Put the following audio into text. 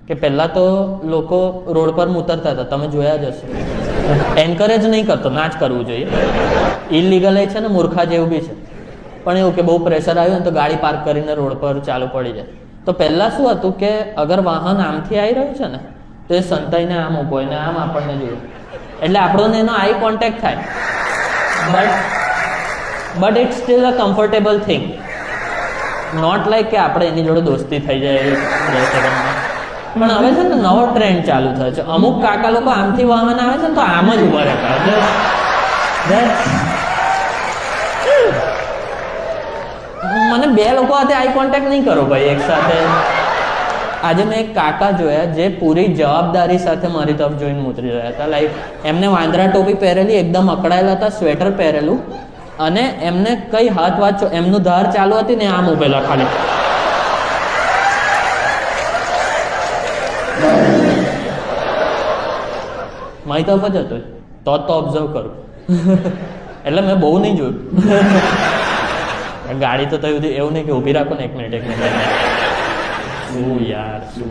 કે પહેલા તો લોકો રોડ પર ઉતરતા હતા, તમે જોયા જ હશે. એન્કરેજ નહીં કરતો, ના જ કરવું જોઈએ. ઇલીગલ છે ને મૂર્ખા જેવું બી છે. પણ એવું કે બહુ પ્રેશર આવ્યું ને તો ગાડી પાર્ક કરીને રોડ પર ચાલુ પડી જાય. તો પહેલા શું હતું કે અગર વાહન આમથી આવી રહ્યું છે ને તો એ સંતાઈને આમ ઊભો હોય ને આમ આપણને જોયું, એટલે આપણને એનો આઈ કોન્ટેક્ટ થાય. But it's still a comfortable thing, not like કે આપણે એની જોડે દોસ્તી થઈ જાય 2 સેકન્ડમાં. પણ હવે છે ને નવો ટ્રેન્ડ ચાલુ થયો છે. અમુક કાકા લોકો આમથી વાહન આવે છે ને તો આમ જ ઉભા રહેતા. મને 2 લોકો સાથે આઈ કોન્ટેક્ટ નહીં કરો ભાઈ એક સાથે. આજે મેં એક કાકા જોયા જે પૂરી જવાબદારી સાથે મારી તરફ જોઈને ઉતરી રહ્યા હતા. લાઈક એમને વાંદરા ટોપી પહેરેલી, એકદમ અકળાયેલા હતા, સ્વેટર પહેરેલું, અને એમને કઈ હાથ વાત એમનું ધાર ચાલુ હતી ને આમ ઉભેલા ખાલી. મારી તરફ જ હતું તો ઓબ્ઝર્વ કરું. એટલે મેં બહુ નહીં જોયું. ગાડી તો થયું એવું નહીં કે ઊભી રાખો ને 1 મિનિટ. શું યાર શું